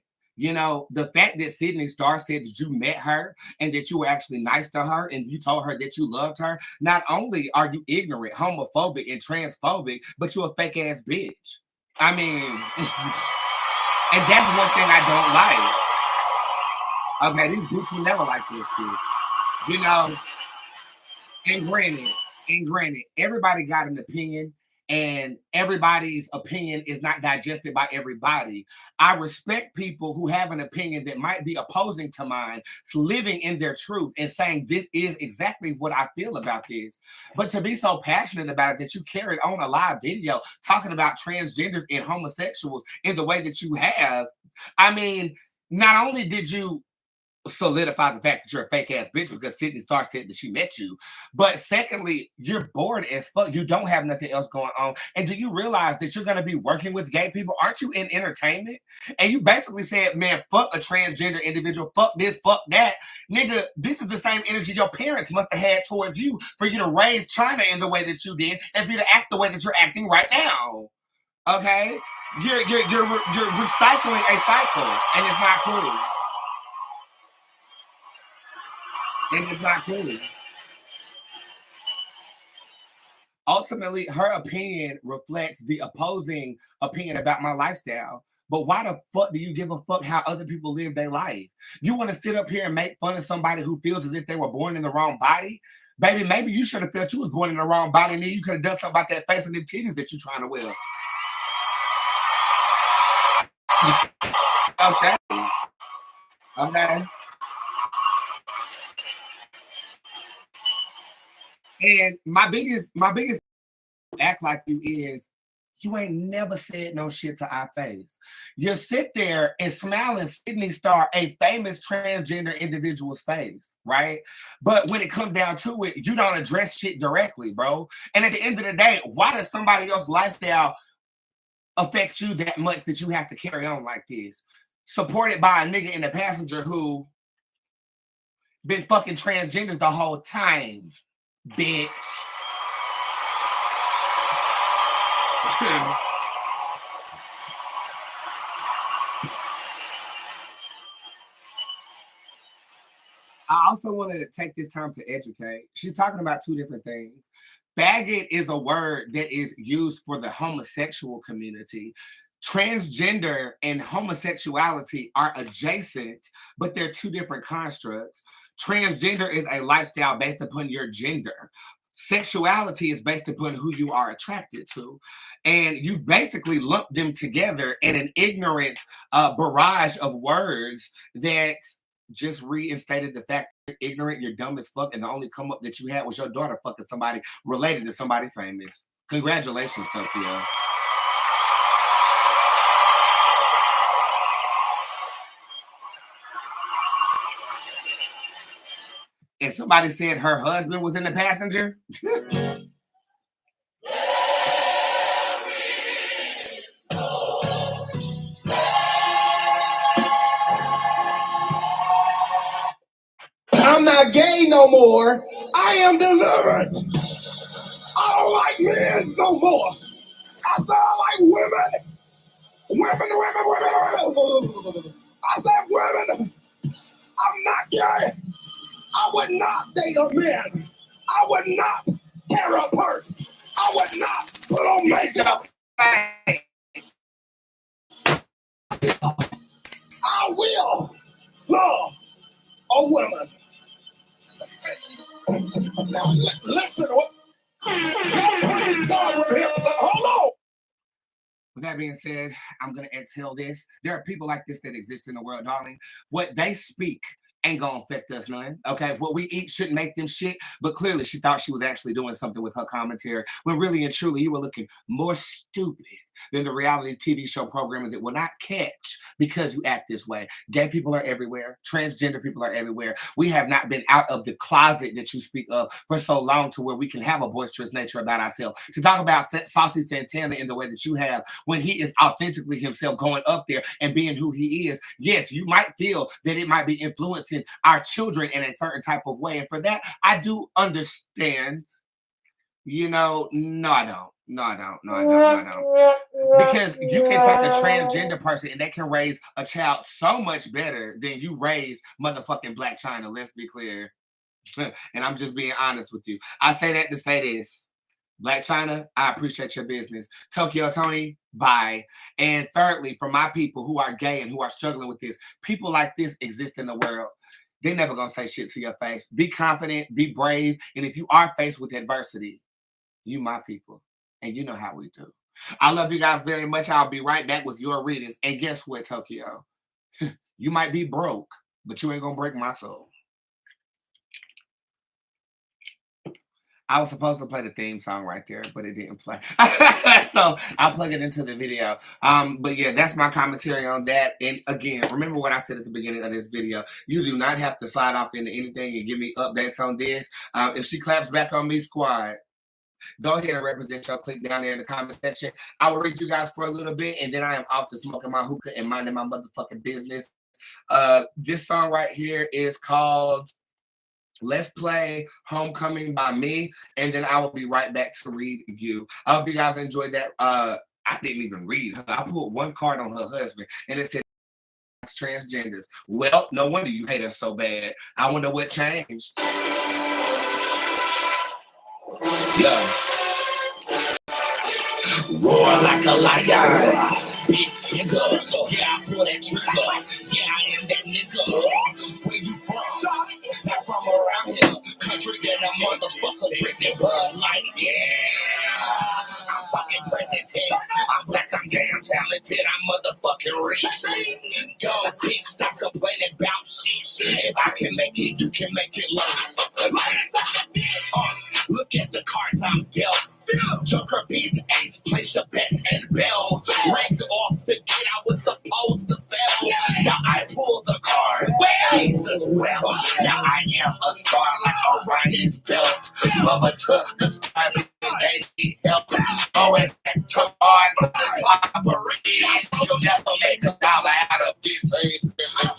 the fact that Sydney Starr said that you met her and that you were actually nice to her and you told her that you loved her, not only are you ignorant, homophobic, and transphobic, but you're a fake ass bitch. I mean, and that's one thing I don't like. Okay, these boots will never like this shit. And granted, everybody got an opinion. and everybody's opinion is not digested by everybody. I respect people who have an opinion that might be opposing to mine, living in their truth and saying this is exactly what I feel about this. But to be so passionate about it that you carried on a live video talking about transgenders and homosexuals in the way that you have, I mean, not only did you solidify the fact that you're a fake ass bitch because Sydney Star said that she met you, but secondly, you're bored as fuck. You don't have nothing else going on. And do you realize that you're going to be working with gay people? Aren't you in entertainment? And you basically said, man, fuck a transgender individual, fuck this, fuck that. Nigga, this is the same energy your parents must have had towards you for you to raise China in the way that you did and for you to act the way that you're acting right now. Okay? You're recycling a cycle, and it's not cool. And it's not cool. Ultimately, her opinion reflects the opposing opinion about my lifestyle. But why the fuck do you give a fuck how other people live their life? You want to sit up here and make fun of somebody who feels as if they were born in the wrong body? Baby, maybe you should have felt you was born in the wrong body, and then you could have done something about that face and them titties that you're trying to wear. Oh, shame. Okay. And my biggest act like you is you ain't never said no shit to our face. You sit there and smile and Sydney Star, a famous transgender individual's face, right? But when it comes down to it, you don't address shit directly, bro. And at the end of the day, why does somebody else's lifestyle affect you that much that you have to carry on like this? Supported by a nigga in the passenger who been fucking transgenders the whole time, bitch. I also want to take this time to educate. She's talking about two different things. Faggot is a word that is used for the homosexual community. Transgender and homosexuality are adjacent, but they're two different constructs. Transgender is a lifestyle based upon your gender. Sexuality is based upon who you are attracted to. And you basically lump them together in an ignorant barrage of words that just reinstated the fact that you're ignorant, you're dumb as fuck, and the only come up that you had was your daughter fucking somebody related to somebody famous. Congratulations, Tokyo. And somebody said her husband was in the passenger. I'm not gay no more. I am delivered. I don't like men no more. I said I like women. Women. I said women. I'm not gay. I would not date a man. I would not carry a purse. I would not put on makeup. I will love a woman. Now, listen. Hold on. With that being said, I'm going to exhale this. There are people like this that exist in the world, darling. What they speak ain't going to affect us none. Okay, what we eat shouldn't make them shit. But clearly, she thought she was actually doing something with her commentary, when really and truly, you were looking more stupid than the reality TV show programming that will not catch because you act this way. Gay people are everywhere. Transgender people are everywhere. We have not been out of the closet that you speak of for so long to where we can have a boisterous nature about ourselves. To talk about Saucy Santana in the way that you have, when he is authentically himself going up there and being who he is, yes, you might feel that it might be influencing our children in a certain type of way. And for that, I do understand. You know, no, I don't. No, I don't. Because you can take a transgender person and they can raise a child so much better than you raise motherfucking Black China. Let's be clear. And I'm just being honest with you. I say that to say this. Black China, I appreciate your business. Tokyo Tony, bye. And thirdly, for my people who are gay and who are struggling with this, people like this exist in the world. They're never going to say shit to your face. Be confident, be brave. And if you are faced with adversity, you my people. And you know how we do. I love you guys very much. I'll be right back with your readings. And guess what, Tokyo? You might be broke, but you ain't gonna break my soul. I was supposed to play the theme song right there, but it didn't play. So I'll plug it into the video. But yeah, that's my commentary on that. And again, remember what I said at the beginning of this video. You do not have to slide off into anything and give me updates on this. If she claps back on me, squad, go ahead and represent your clique down there in the comment section. I will read you guys for a little bit, and then I am off to smoking my hookah and minding my motherfucking business. This song right here is called Let's Play Homecoming by Me, and then I will be right back to read you. I hope you guys enjoyed that. I didn't even read her. I pulled one card on her husband, and it said transgenders. Well, no wonder you hate us so bad. I wonder what changed. Yeah. Roar like a lion. Big trigger, yeah, I pull that trigger. Yeah, I am that nigga. Where you from? It's not from around here. Country that a motherfucker drinking Bud Light. Yeah, I'm fucking president. I'm black, I'm damn talented. I'm motherfucking rich. Dumb bitch, stop complaining about shit. If I can make it, you can make it. Look at the cards I'm dealt. Joker beats, ace, place your bets and bell. Ranked off the gate, I was supposed to fail. Now I pull the card. Jesus, well, now I am a star like Orion's belt. Bubba took the stars and they need help. Going back to Mars, operation. You'll never make $1 out of this thing.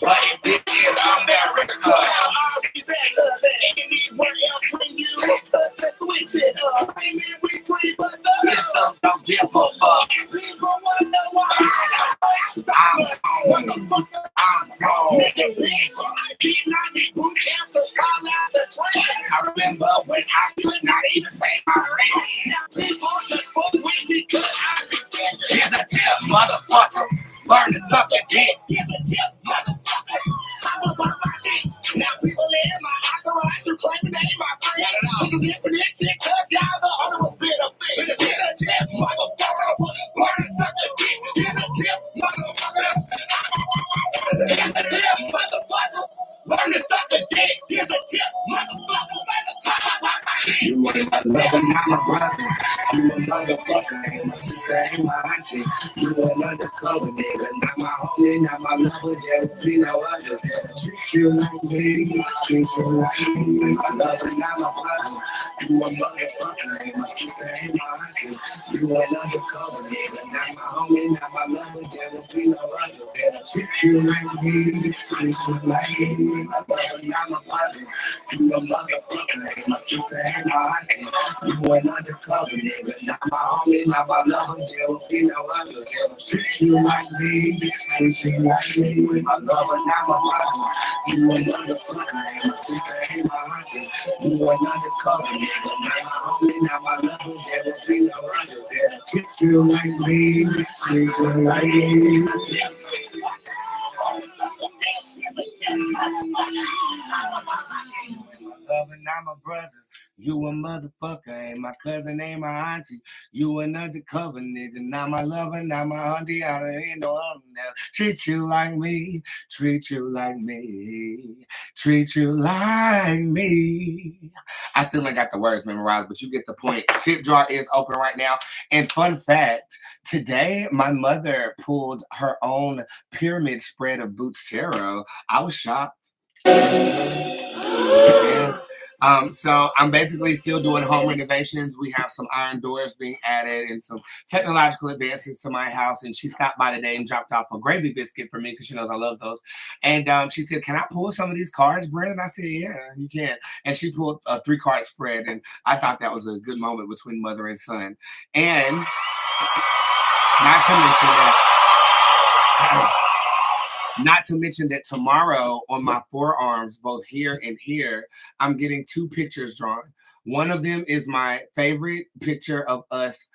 But if it is America, I'll be back to that. Anywhere else when you switch it up. We free, but the system don't give a fuck. People wonder why I'm grown. I remember when I could not even pay my rent. Now people just fuck with me because I regret. Here's a tip, motherfucker. Learn to suck a dick. Here's a tip, motherfucker. I'm about my dick. Now people in my entourage who claim to name my friend. You can get for this shit cause y'all the other bit of thing. Here's a tip, motherfucker. Learn to suck a dick. Here's a tip, motherfucker. Here's a tip, motherfucker. Learn to suck a dick. Here's a tip, motherfucker. You ain't my lover, not my brother. You a motherfucker, ain't my sister, ain't my auntie. You an undercover nigga, not my homie, not my lover. There'll be no other. Treat you like me, treat you like me. My lover, not my brother. You a motherfucker, ain't my sister, ain't my auntie. You an undercover nigga, not my homie, not my lover. There'll be no other. Treat you like me, treat you like me. My lover, not my brother. You a motherfucker, ain't my sister, ain't my auntie. You an undercover nigga, not my homie, not my lover. There will be no other. Treat you like me, treat you like me. My lover, not my brother. You an undercover, ain't my sister, ain't my auntie. You an undercover nigga, not my homie, not my lover. There will be no other. Treat you like me, treat you like me. Lover, not my brother. You a motherfucker, ain't my cousin, ain't my auntie. You an undercover nigga, not my lover, not my auntie. I ain't no other now. Treat you like me, treat you like me, treat you like me. I still ain't got the words memorized, but you get the point. Tip jar is open right now. And fun fact, today my mother pulled her own pyramid spread of Bootz tarot. I was shocked. Yeah. So I'm basically still doing home renovations. We have some iron doors being added and some technological advances to my house. And she stopped by today and dropped off a gravy biscuit for me because she knows I love those. And she said, "Can I pull some of these cards, Brent?" And I said, "Yeah, you can." And she pulled a 3-card spread. And I thought that was a good moment between mother and son. And not to mention that tomorrow on my forearms, both here and here, I'm getting 2 pictures drawn. One of them is my favorite picture of us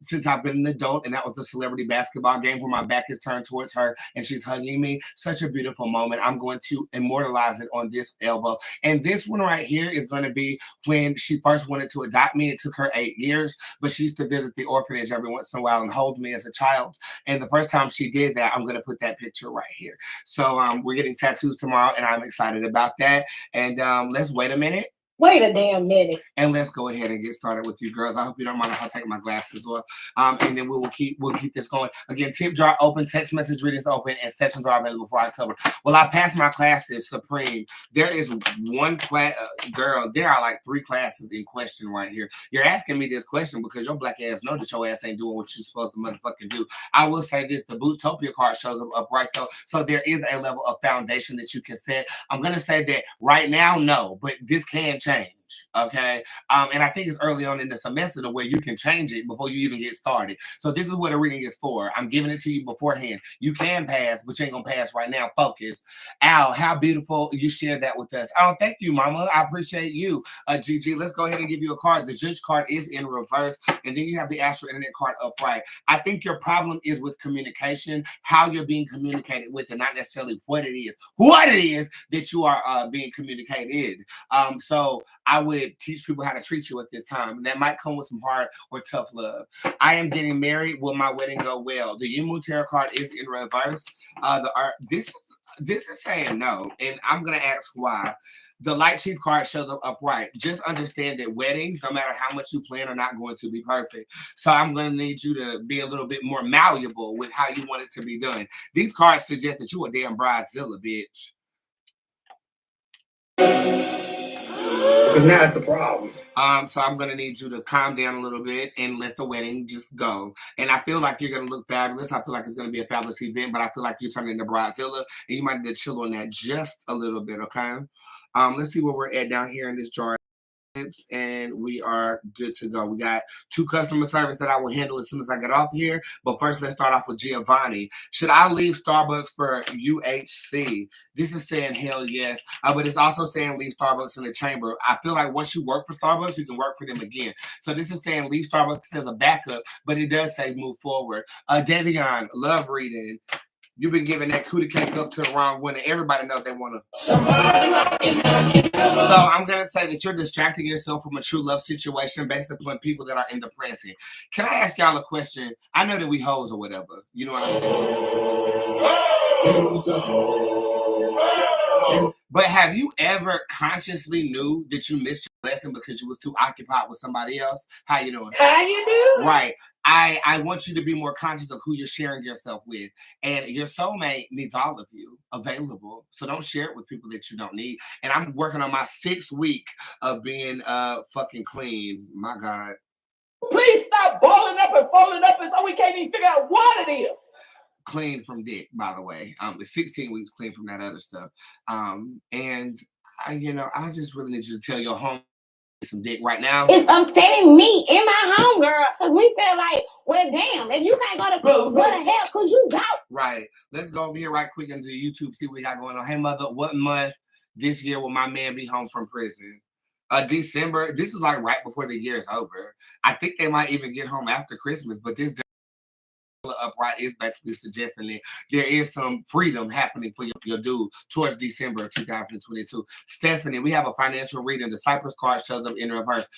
since I've been an adult, and that was the celebrity basketball game where my back is turned towards her and she's hugging me. Such a beautiful moment. I'm going to immortalize it on this elbow. And this one right here is going to be when she first wanted to adopt me. It took her 8 years, but she used to visit the orphanage every once in a while and hold me as a child. And the first time she did that, I'm going to put that picture right here. So we're getting tattoos tomorrow, and I'm excited about that. And let's wait a minute. Wait a damn minute. And let's go ahead and get started with you girls. I hope you don't mind if I take my glasses off. And then we'll keep this going. Again, tip jar open, text message readings open, and sessions are available for October. Well, I passed my classes, Supreme. There is one class, girl, there are like 3 classes in question right here. You're asking me this question because your black ass know that your ass ain't doing what you're supposed to motherfucking do. I will say this, the Bootopia card shows up right though. So there is a level of foundation that you can set. I'm going to say that right now, no, but this can change. Okay. And I think it's early on in the semester to where you can change it before you even get started. So this is what a reading is for. I'm giving it to you beforehand. You can pass, but you ain't gonna pass right now. Focus. Al, how beautiful you shared that with us. Oh, thank you, mama. I appreciate you. Gigi, let's go ahead and give you a card. The Judge card is in reverse, and then you have the Astro Internet card upright. I think your problem is with communication, how you're being communicated with, and not necessarily what it is. What it is that you are being communicated. So I would teach people how to treat you at this time. And that might come with some hard or tough love. I am getting married. Will my wedding go well? The Yumu Tarot card is in reverse. This is saying no. And I'm going to ask why. The Light Chief card shows up upright. Just understand that weddings, no matter how much you plan, are not going to be perfect. So I'm going to need you to be a little bit more malleable with how you want it to be done. These cards suggest that you a damn bridezilla, bitch. Because now it's the problem. So I'm going to need you to calm down a little bit and let the wedding just go. And I feel like you're going to look fabulous. I feel like it's going to be a fabulous event, but I feel like you're turning into Bridezilla, and you might need to chill on that just a little bit, okay? Let's see where we're at down here in this jar. And we are good to go. We got 2 customer service that I will handle as soon as I get off here. But first, let's start off with Giovanni. Should I leave Starbucks for UHC? This is saying hell yes. But it's also saying leave Starbucks in the chamber. I feel like once you work for Starbucks, you can work for them again. So this is saying leave Starbucks as a backup, but it does say move forward. Davion, love reading. You've been giving that cootie cake up to the wrong winner. Everybody knows they want to. So I'm going to say that you're distracting yourself from a true love situation based upon people that are in the present. Can I ask y'all a question? I know that we hoes or whatever. You know what I'm saying? But have you ever consciously knew that you missed your lesson because you was too occupied with somebody else? How you doing? How you doing? Right. I want you to be more conscious of who you're sharing yourself with. And your soulmate needs all of you available. So don't share it with people that you don't need. And I'm working on my 6th week of being fucking clean. My God. Please stop balling up and falling up and so we can't even figure out what it is. Clean from dick, by the way. It's 16 weeks clean from that other stuff. And I just really need you to tell your home some dick right now. It's upsetting me and my homegirl because we feel like, well, damn, if you can't go to class, what the hell could you go? Right. Let's go over here right quick into YouTube, see what we got going on. Hey, mother, what month this year will my man be home from prison? December. This is like right before the year is over. I think they might even get home after Christmas, but this upright is basically suggesting that there is some freedom happening for your dude towards December of 2022. Stephanie, we have a financial reading. The Cypress card shows up in reverse.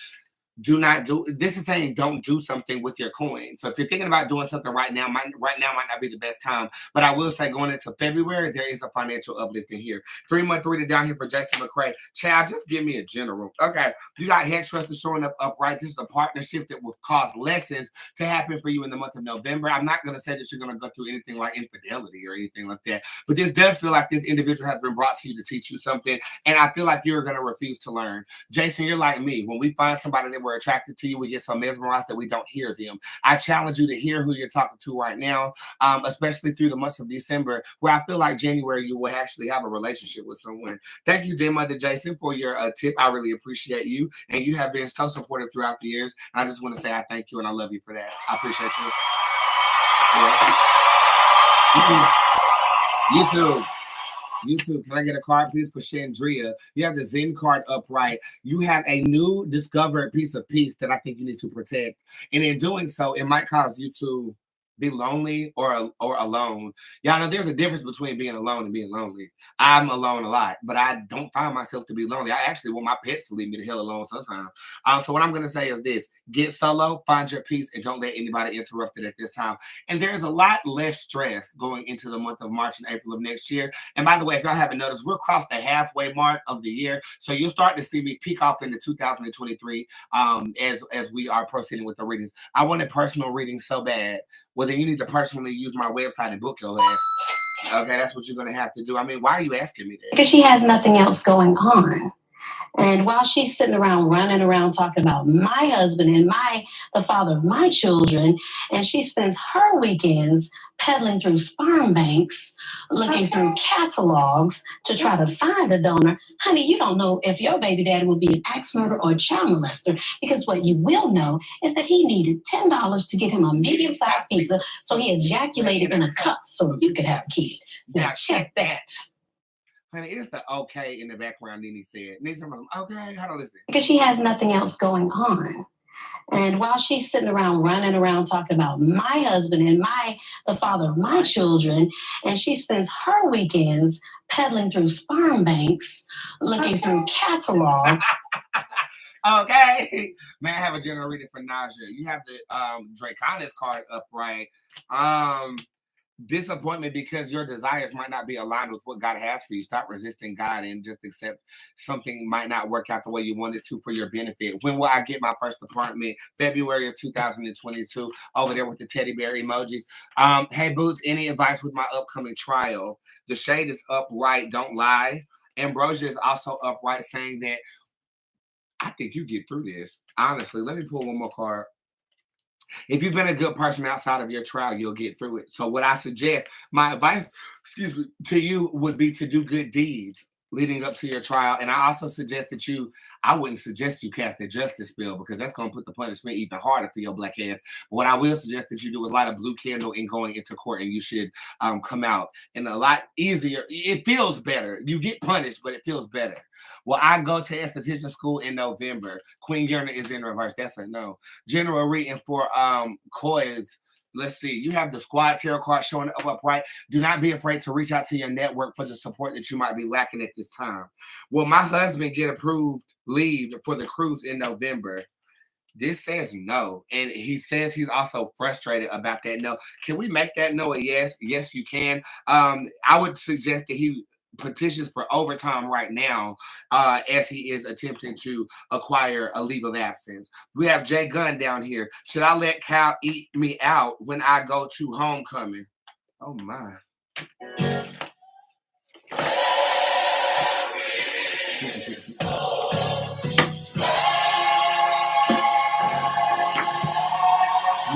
This is saying don't do something with your coin. So if you're thinking about doing something right now might not be the best time. But I will say going into February, there is a financial uplift in here. 3-month reading down here for Jason McCray. Child, just give me a general. Okay. You got Head Trust showing up upright. This is a partnership that will cause lessons to happen for you in the month of November. I'm not going to say that you're going to go through anything like infidelity or anything like that. But this does feel like this individual has been brought to you to teach you something. And I feel like you're going to refuse to learn. Jason, you're like me. When we find somebody that we're attracted to, we get so mesmerized that we don't hear them. I challenge you to hear who you're talking to right now, especially through the months of December, where I feel like January you will actually have a relationship with someone. Thank you, dear Mother Jason, for your tip. I really appreciate you, and you have been so supportive throughout the years. And I just want to say I thank you and I love you for that. I appreciate you. Yeah. You too. YouTube, can I get a card, please, for Chandria? You have the Zen card upright. You have a new discovered piece of peace that I think you need to protect. And in doing so, it might cause you to be lonely or alone. Y'all know there's a difference between being alone and being lonely. I'm alone a lot, but I don't find myself to be lonely. I actually want my pets to leave me the hell alone sometimes. So what I'm going to say is this. Get solo, find your peace, and don't let anybody interrupt it at this time. And there's a lot less stress going into the month of March and April of next year. And by the way, if y'all haven't noticed, we're across the halfway mark of the year. So you'll start to see me peak off into 2023 as we are proceeding with the readings. I wanted personal readings so bad. Well, then you need to personally use my website and book your ass. Okay, that's what you're going to have to do. I mean, why are you asking me that? Because she has nothing else going on. And while she's sitting around running around talking about my husband and the father of my children, and she spends her weekends peddling through sperm banks, looking through catalogs to try to find a donor, honey, you don't know if your baby daddy will be an axe murderer or a child molester, because what you will know is that he needed $10 to get him a medium-sized pizza, so he ejaculated in a cup so you could have a kid. Now check that. Honey, it's the okay in the background, Nene said. Nene said, okay, how to listen? Because she has nothing else going on. And while she's sitting around running around talking about my husband and the father of my children, and she spends her weekends peddling through sperm banks, looking through catalogs. Okay. May I have a general reading for Naja? You have the Draconis card upright. Disappointment because your desires might not be aligned with what God has for you. Stop resisting God and just accept something might not work out the way you want it to for your benefit. When will I get my first apartment? February of 2022. Over there with the teddy bear emojis. Hey, Boots, any advice with my upcoming trial? The shade is upright. Don't lie. Ambrosia is also upright, saying that I think you get through this. Honestly, let me pull one more card. If you've been a good person outside of your trial, you'll get through it. So what I suggest, my advice, to you would be to do good deeds leading up to your trial. And I also suggest that I wouldn't suggest you cast the justice spell because that's going to put the punishment even harder for your black ass. But what I will suggest that you do is light a blue candle in going into court, and you should come out. And a lot easier. It feels better. You get punished, but it feels better. Well, I go to esthetician school in November. Queen Gerna is in reverse. That's a no. General reading for Koi's. Let's see. You have the squad tarot card showing up upright. Do not be afraid to reach out to your network for the support that you might be lacking at this time. Will my husband get approved leave for the cruise in November? This says no. And he says he's also frustrated about that no. Can we make that no a yes? Yes, you can. I would suggest that he petitions for overtime right now as he is attempting to acquire a leave of absence. We have Jay Gunn down here. Should I let Cal eat me out when I go to homecoming? Oh my.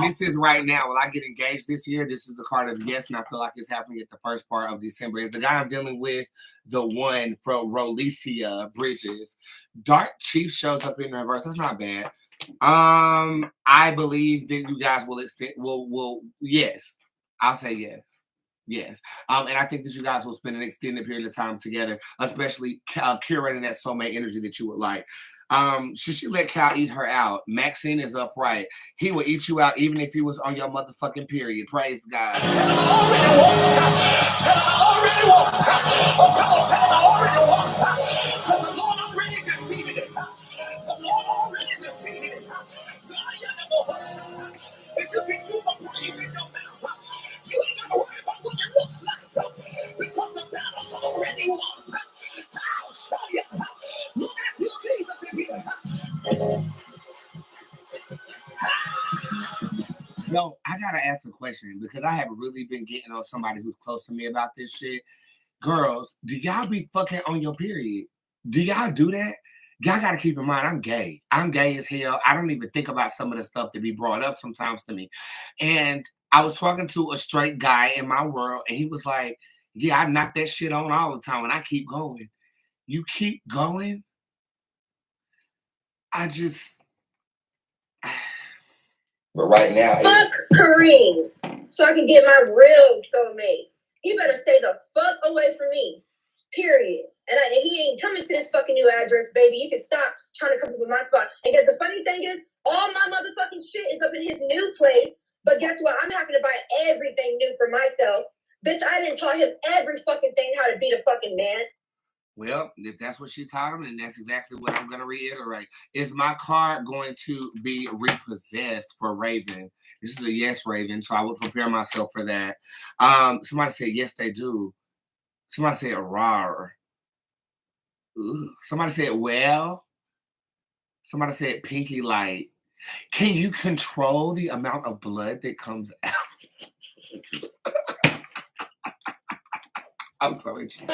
This is right now. Will I get engaged this year? This is the card of yes, and I feel like it's happening at the first part of December. Is the guy I'm dealing with the one from Rolicia Bridges? Dark Chief shows up in reverse. That's not bad. I believe that you guys will extend. Will yes. I'll say yes. Yes. And I think that you guys will spend an extended period of time together, especially curating that soulmate energy that you would like. Should she let Cal eat her out? Maxine is upright. He will eat you out even if he was on your motherfucking period. Praise God. Tell him I already won. Oh, come on, tell him I already won. Because the Lord already defeated it. The Lord already defeated it. If you can keep a praise in your mouth, you ain't got to worry about what it looks like. Because the battle's already won. I'll show you. Look at you, Jesus, in here. Yo, I gotta ask a question because I have really been getting on somebody who's close to me about this shit. Girls, do y'all be fucking on your period? Do y'all do that? Y'all gotta keep in mind, I'm gay. I'm gay as hell. I don't even think about some of the stuff that be brought up sometimes to me. And I was talking to a straight guy in my world, and he was like, yeah, I knock that shit on all the time, and I keep going. You keep going? I just... But right now, fuck Kareem, so I can get my real soulmate. He better stay the fuck away from me. period. And he ain't coming to this fucking new address, baby. You can stop trying to come up with my spot. And the funny thing is, all my motherfucking shit is up in his new place. But guess what? I'm having to buy everything new for myself. Bitch, I didn't taught him every fucking thing how to be the fucking man. Well, if that's what she taught him, then that's exactly what I'm going to reiterate. Is my card going to be repossessed for Raven? This is a yes, Raven, so I will prepare myself for that. Somebody said, yes, they do. Somebody said, rawr. Ooh. Somebody said, well. Somebody said, pinky light. Can you control the amount of blood that comes out? I'm so interested.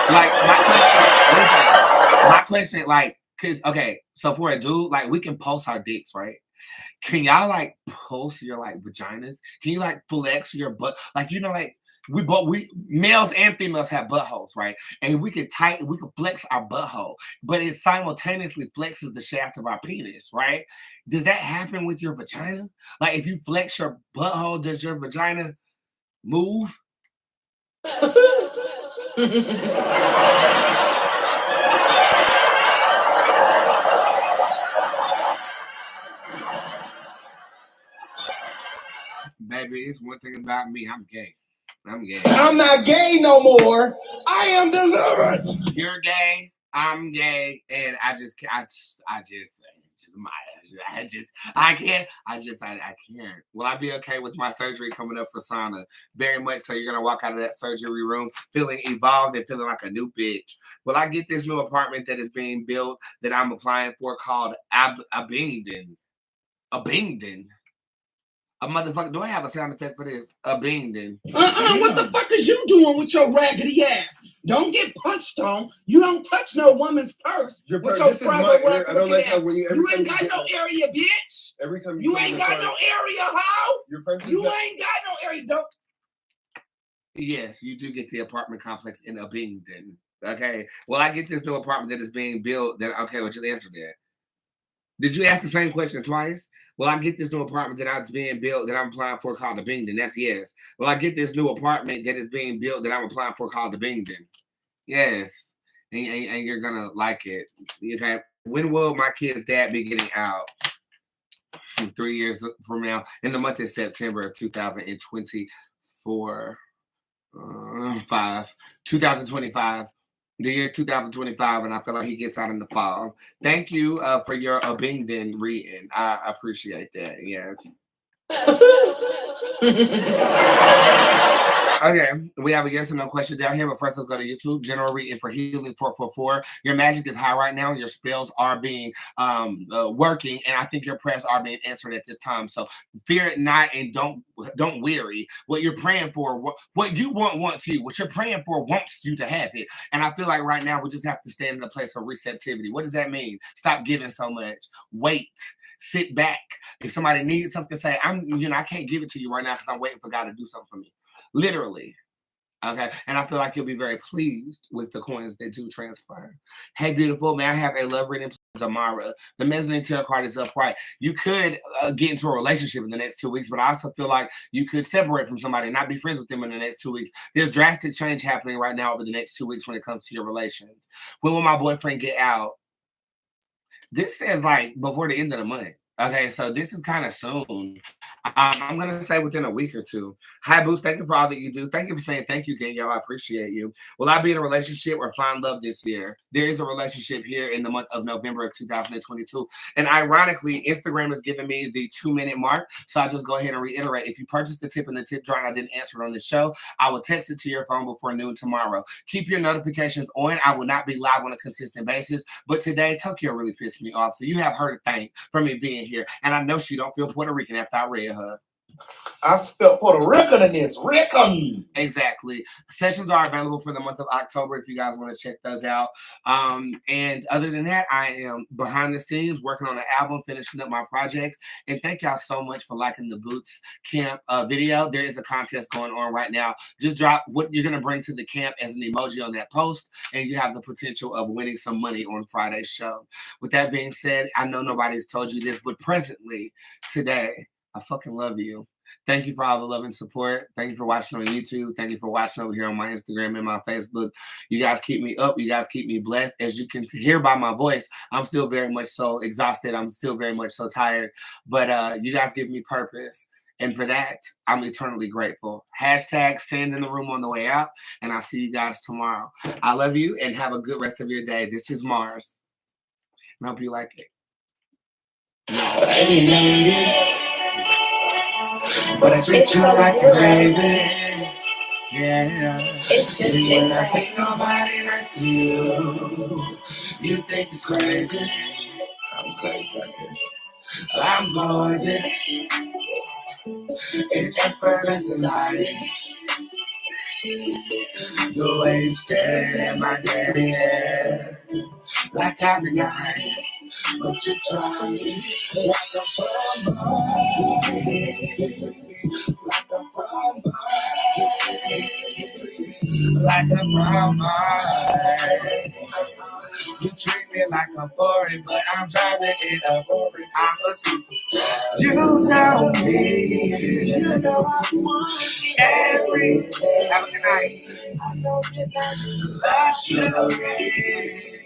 Like, my question, like, cause okay, so for a dude, like, we can pulse our dicks, right? Can y'all like pulse your like vaginas? Can you like flex your butt? Like, you know, like we males and females have buttholes, right? And we can flex our butthole, but it simultaneously flexes the shaft of our penis, right? Does that happen with your vagina? Like, if you flex your butthole, does your vagina move? Baby, it's one thing about me. I'm gay. I'm gay. I'm not gay no more. I am delivered. You're gay. I'm gay, and I can't. Will I be okay with my surgery coming up for Sana? Very much so. You're gonna walk out of that surgery room feeling evolved and feeling like a new bitch. Will I get this new apartment that is being built that I'm applying for called Abingdon? Abingdon. A motherfucker, do I have a sound effect for this? Abingdon. What the fuck is you doing with your raggedy ass? Don't get punched on. You don't touch no woman's purse. With your Fraggle Rock looking ass. You ain't got no area, bitch. Every time you ain't got no area, hoe. You ain't got no area, don't. Yes, you do get the apartment complex in Abingdon. Okay. Well, I get this new apartment that is being built. Then okay, well, just answer that. Did you ask the same question twice? Well, I get this new apartment that is being built that I'm applying for called the Bington. That's yes. Well, I get this new apartment that is being built that I'm applying for called the Bington. Yes. And you're going to like it. Okay. When will my kid's dad be getting out? 3 years from now. In the month of September of 2024. 2025. The year 2025, and I feel like he gets out in the fall. Thank you for your Abingdon reading. I appreciate that. Yes. Okay, we have a yes or no question down here, but first let's go to YouTube. General reading for healing 444. Your magic is high right now. Your spells are being working, and I think your prayers are being answered at this time. So fear it not, and don't weary. What you're praying for, what you want wants you. What you're praying for wants you to have it. And I feel like right now we just have to stand in a place of receptivity. What does that mean? Stop giving so much. Wait. Sit back. If somebody needs something, say, I can't give it to you right now because I'm waiting for God to do something for me. Literally. Okay. And I feel like you'll be very pleased with the coins that do transpire. Hey, beautiful. May I have a love reading, Tamara? The mezzanine tarot card is upright. You could get into a relationship in the next 2 weeks, but I also feel like you could separate from somebody and not be friends with them in the next 2 weeks. There's drastic change happening right now over the next 2 weeks when it comes to your relations. When will my boyfriend get out? This says like before the end of the month. Okay, so this is kind of soon. I'm going to say within a week or two. Hi, Boots. Thank you for all that you do. Thank you for saying thank you, Danielle. I appreciate you. Will I be in a relationship or find love this year? There is a relationship here in the month of November of 2022. And ironically, Instagram is giving me the 2-minute mark. So I'll just go ahead and reiterate. If you purchased the tip in the tip jar and I didn't answer it on the show, I will text it to your phone before noon tomorrow. Keep your notifications on. I will not be live on a consistent basis. But today, Tokyo really pissed me off. So you have her to thank for me being here. And I know she don't feel Puerto Rican after I read her. I spelled Puerto Rican in this. Rican. Exactly. Sessions are available for the month of October if you guys want to check those out. And other than that, I am behind the scenes working on an album, finishing up my projects. And thank y'all so much for liking the Boots Camp video. There is a contest going on right now. Just drop what you're going to bring to the camp as an emoji on that post, and you have the potential of winning some money on Friday's show. With that being said, I know nobody's told you this, but presently, today, I fucking love you. Thank you for all the love and support. Thank you for watching on YouTube. Thank you for watching over here on my Instagram and my Facebook. You guys keep me up. You guys keep me blessed. As you can hear by my voice, I'm still very much so exhausted. I'm still very much so tired. But you guys give me purpose. And for that, I'm eternally grateful. Hashtag sand in the room on the way out. And I'll see you guys tomorrow. I love you and have a good rest of your day. This is Mars. And I hope you like it. I ain't made it, but I treat you like a baby. Yeah. It's just when I take nobody next to you. You think it's crazy. I'm crazy like this. I'm gorgeous. And effortless life. The way you stare at my daddy hair. Like I'm a guy, but you try me like a farmer. Like a farmer. Like a farmer. You treat me like a foreign, but I'm driving in a foreign. I'm a superstar. You know me. You know I want everything. Have a good night. I know you're not luxury.